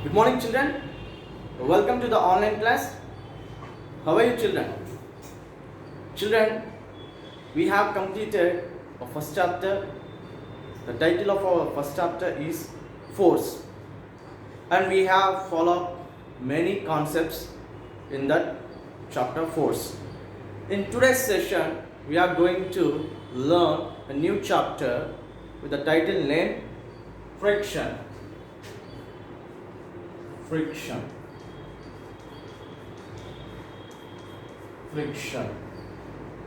Good morning, children. Welcome to the online class. How are you, children? Children, we have completed our first chapter. The title of our first chapter is Force, and we have followed many concepts in that chapter Force. In today's session, we are going to learn a new chapter with the title named Friction. Friction.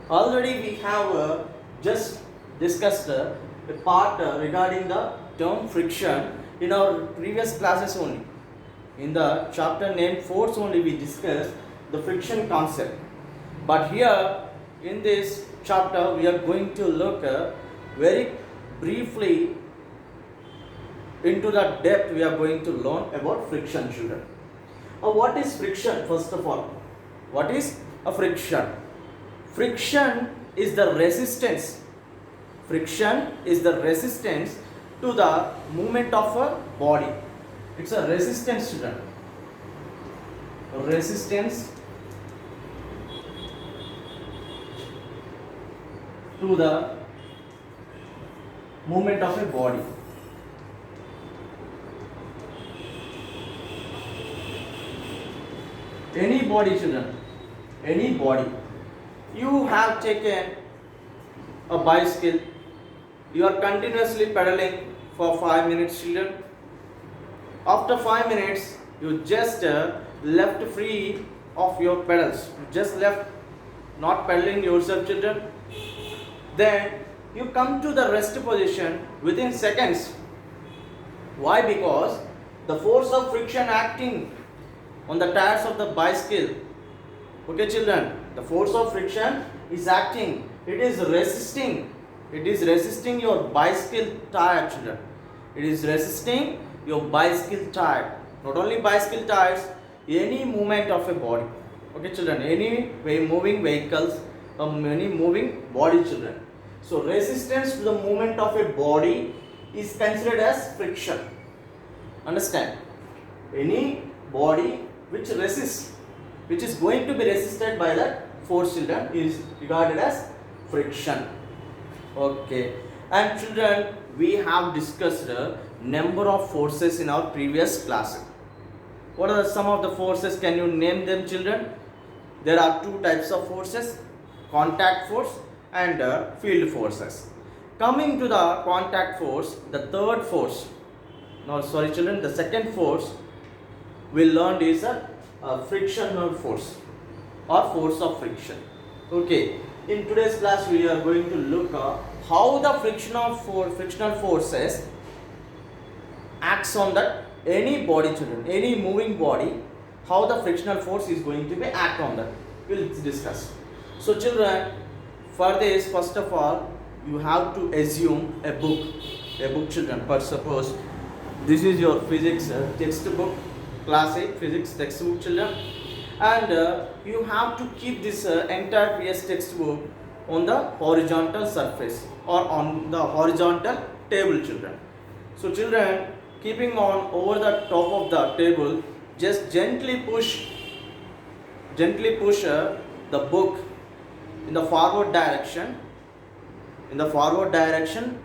Already we have just discussed a part regarding the term friction in our previous classes only. In the chapter named Force only we discussed the friction concept. But here in this chapter we are going to look very briefly into the depth. We are going to learn about friction, children. What is friction? First of all, what is a friction? Friction is the resistance. Friction is the resistance to the movement of a body. It's a resistance, children. Resistance to the movement of a body. Any body, children, any body. You have taken a bicycle, you are continuously pedaling for 5 minutes, children. After 5 minutes, you just left free of your pedals. You just left not pedaling yourself, children. Then you come to the rest position within seconds. Why? Because the force of friction acting on the tires of the bicycle. Okay, children, the force of friction is acting. It is resisting your bicycle tire, children. It is resisting your bicycle tire. Not only bicycle tires, any movement of a body. Okay, children, any moving vehicles, any moving body, children. So resistance to the movement of a body is considered as friction. Understand? Any body which resists, which is going to be resisted by that force, children, is regarded as friction. Okay. And children, we have discussed a number of forces in our previous class. What are some of the forces? Can you name them, children? There are two types of forces: contact force and field forces. Coming to the contact force, the third force, children, the second force we learned is a frictional force or force of friction. Okay, in today's class we are going to look at how the frictional forces acts on that any body, children, any moving body, how the frictional force is going to be act on that. We'll discuss. So children, for this, first of all, you have to assume a book, children. For suppose this is your physics textbook, class 8 physics textbook, children, and you have to keep this entire PS textbook on the horizontal surface or on the horizontal table, children. So children, keeping on over the top of the table, just gently push the book in the forward direction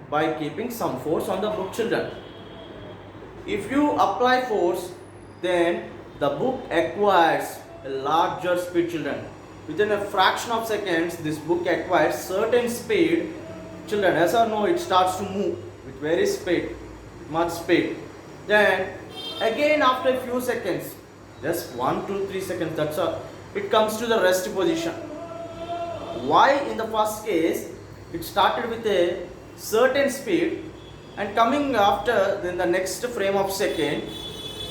by keeping some force on the book, children. If you apply force, then the book acquires a larger speed, children. Within a fraction of seconds, this book acquires certain speed, children. As or no, it starts to move with very much speed. Then again after a few seconds, just 1 to 3 seconds, that's all, it comes to the rest position. Why? In the first case, it started with a certain speed, and coming after, then the next frame of second,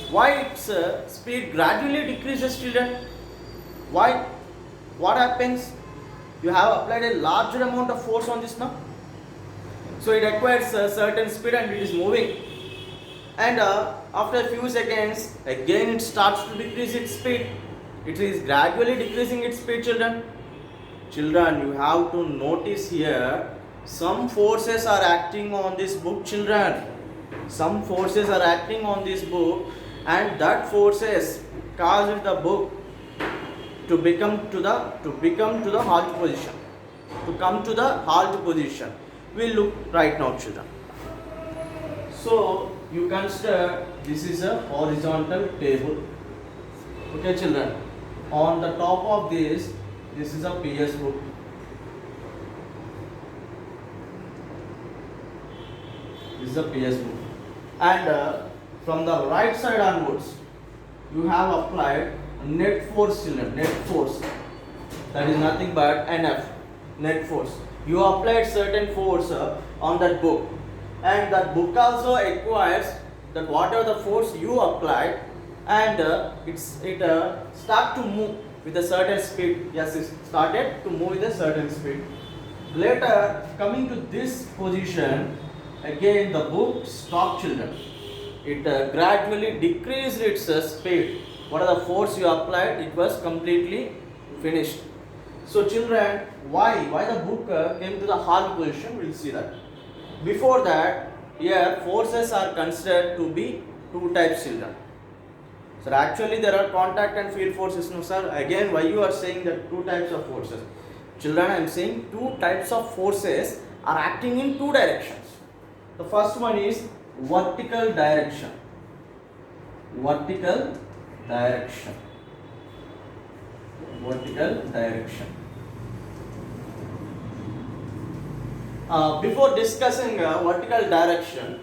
why its speed gradually decreases, children? Why? What happens? You have applied a larger amount of force on this now, so it acquires a certain speed and it is moving, and after a few seconds again it starts to decrease its speed. It is gradually decreasing its speed, children. Children, you have to notice here, some forces are acting on this book, children. Some forces are acting on this book, and that forces caused the book to become to the halt position, to come to the halt position. We'll look right now, children. So you consider this is a horizontal table. Okay, children. On the top of this is a PS book. This is a PS book, and from the right side onwards, you have applied net force, children. Net force, that is nothing but NF, net force. You applied certain force on that book, and that book also acquires that whatever the force you applied, and it start to move with a certain speed. Yes, it started to move with a certain speed. Later, coming to this position, again the book stopped, children. It gradually decreased its speed. Whatever the force you applied, it was completely finished. So children, why the book came to the halt position, we'll see that. Before that, here forces are considered to be two types, children. So actually there are contact and field forces. No sir, again why you are saying that two types of forces? Children, I am saying two types of forces are acting in two directions. The first one is vertical direction. Vertical direction. Vertical direction. Before discussing vertical direction,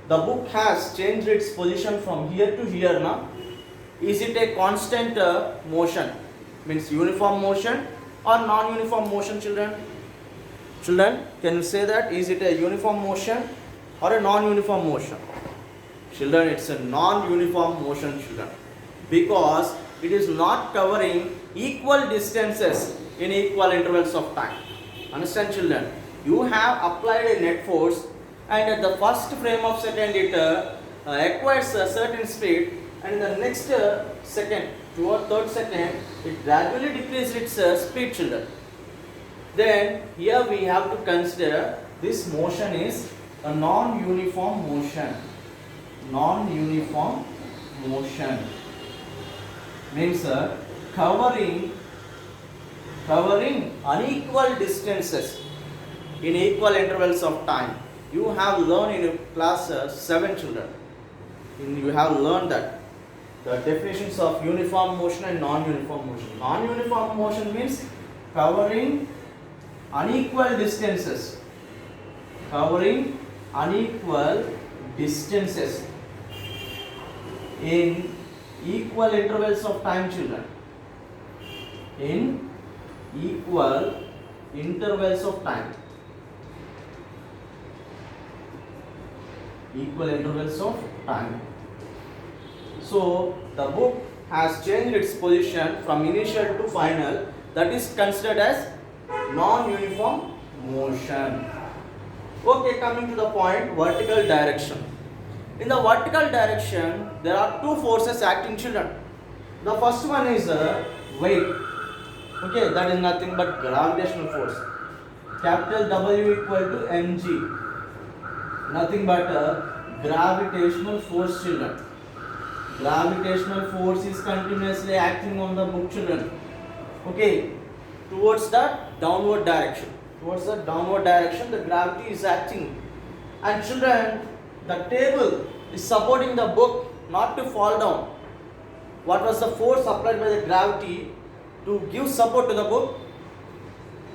the book has changed its position from here to here now. Is it a constant motion, means uniform motion, or non-uniform motion, children? Children, can you say that? Is it a uniform motion or a non-uniform motion? Children, it's a non-uniform motion, children, because it is not covering equal distances in equal intervals of time. Understand, children? You have applied a net force, and at the first frame of second it acquires a certain speed, and in the next second, toward third second, it gradually decreases its speed, children. Then here we have to consider this motion is a non-uniform motion. Non-uniform motion means covering unequal distances in equal intervals of time. You have learned in class 7, children. You have learned that the definitions of uniform motion and non-uniform motion. Non-uniform motion means covering unequal distances. Covering unequal distances in equal intervals of time, children. In equal intervals of time. Equal intervals of time. So the book has changed its position from initial to final. That is considered as non-uniform motion. Okay, coming to the point, vertical direction. In the vertical direction, there are two forces acting, children. The first one is weight. Okay, that is nothing but gravitational force. Capital W equal to mg. Nothing but gravitational force, children. Gravitational force is continuously acting on the book, children. Okay, towards the downward direction. Towards the downward direction, the gravity is acting. And children, the table is supporting the book not to fall down. What was the force applied by the gravity to give support to the book?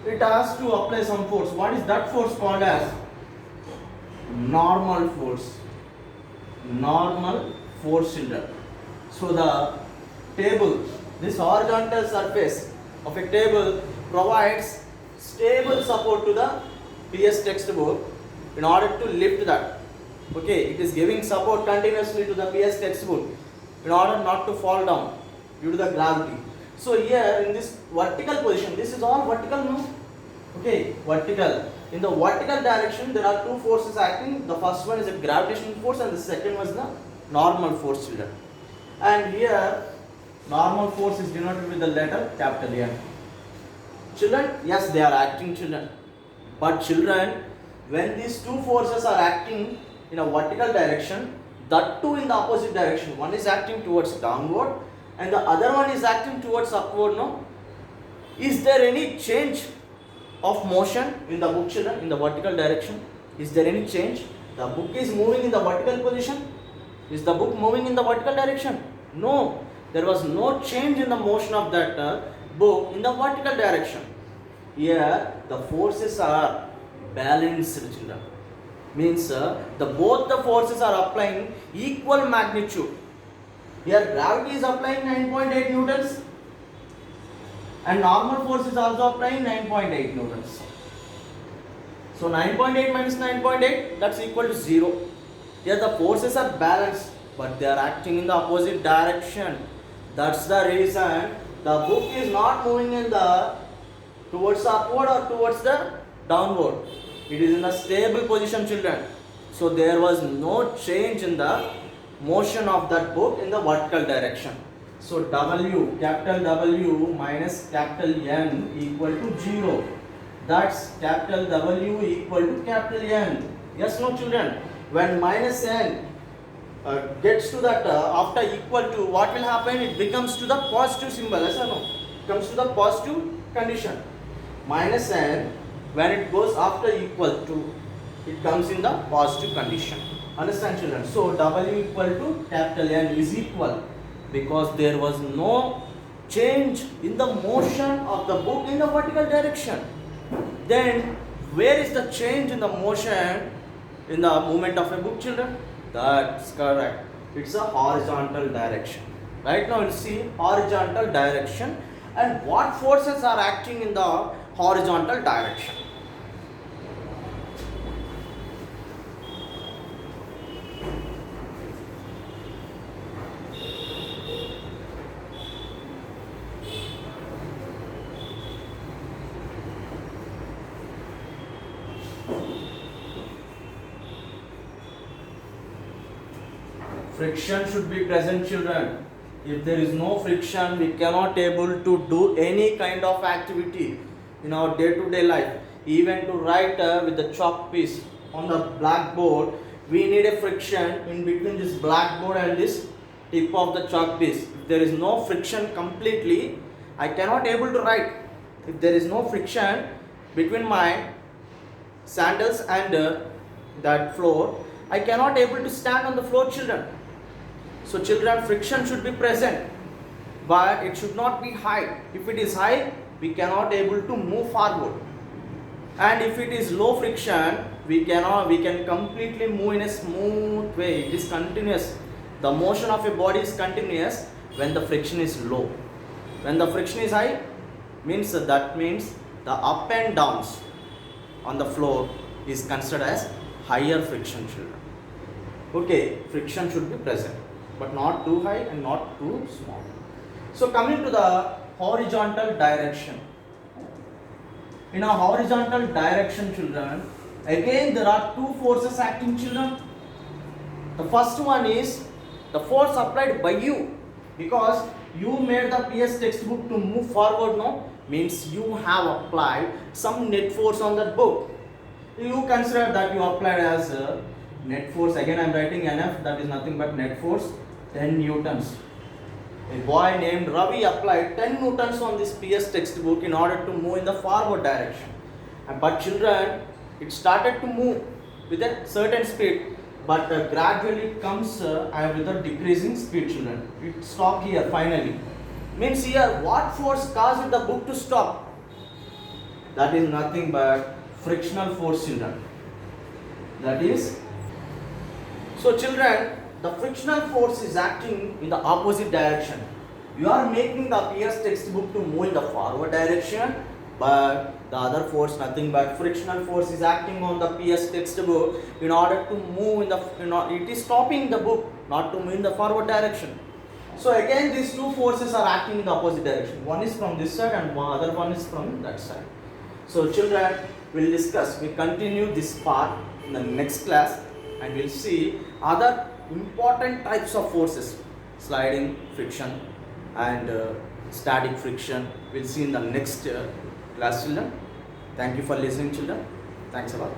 It has to apply some force. What is that force called as? Normal force. Normal force, children. So the table, this horizontal surface of a table provides stable support to the PS textbook in order to lift that. Okay, it is giving support continuously to the PS textbook in order not to fall down due to the gravity. So here in this vertical position, this is all vertical now. Okay, vertical. In the vertical direction, there are two forces acting. The first one is a gravitational force, and the second was the normal force, children. And here, normal force is denoted with the letter capital N. Children, yes, they are acting, children. But children, when these two forces are acting in a vertical direction, That too in the opposite direction. One is acting towards downward and the other one is acting towards upward. No? Is there any change of motion in the book, children, in the vertical direction? Is there any change? The book is moving in the vertical position. Is the book moving in the vertical direction? No. There was no change in the motion of that book in the vertical direction. Here the forces are balanced, children. Means both the forces are applying equal magnitude. Here gravity is applying 9.8 newtons and normal force is also applying 9.8 newtons. So 9.8 minus 9.8, that's equal to 0. Here the forces are balanced, but they are acting in the opposite direction. That's the reason the book is not moving in the towards the upward or towards the downward. It is in a stable position, children. So there was no change in the motion of that book in the vertical direction. So W, capital W minus capital N equal to 0. That's capital W equal to capital N. Yes, no, children? When minus N gets to that after equal to, what will happen? It becomes to the positive symbol. Yes or no? It comes to the positive condition. Minus N, when it goes after equal to, it comes in the positive condition. Understand, children? So W equal to capital N is equal because there was no change in the motion of the book in the vertical direction. Then where is the change in the motion in the movement of a book, children? That's correct. It's a horizontal direction. Right now we'll see horizontal direction and what forces are acting in the horizontal direction. Friction should be present, children. If there is no friction, we cannot able to do any kind of activity in our day-to-day life. Even to write with the chalk piece on the blackboard, we need a friction in between this blackboard and this tip of the chalk piece. If there is no friction completely, I cannot able to write. If there is no friction between my sandals and that floor, I cannot able to stand on the floor, children. So children, friction should be present, but it should not be high. If it is high, we cannot able to move forward. And if it is low friction, we can completely move in a smooth way. It is continuous. The motion of a body is continuous when the friction is low. When the friction is high, that means the up and downs on the floor is considered as higher friction, children. Okay, friction should be present, but not too high and not too small. So coming to the horizontal direction. In a horizontal direction, children, again there are two forces acting, children. The first one is the force applied by you, because you made the PS textbook to move forward now, means you have applied some net force on that book. You consider that you applied as net force. Again I am writing NF, that is nothing but net force 10 newtons. A boy named Ravi applied 10 newtons on this PS textbook in order to move in the forward direction. But children, it started to move with a certain speed, but gradually it comes with a decreasing speed, children. It stopped here finally. Means here, what force caused the book to stop? That is nothing but frictional force, children. That is, so children, the frictional force is acting in the opposite direction. You are making the PS textbook to move in the forward direction, but the other force, nothing but frictional force, is acting on the PS textbook in order to move in the, it is stopping the book not to move in the forward direction. So again these two forces are acting in the opposite direction. One is from this side and one other one is from that side. So children, we'll discuss, we continue this part in the next class, and we'll see other important types of forces, sliding, friction and static friction. We'll see in the next class, children. Thank you for listening, children. Thanks a lot.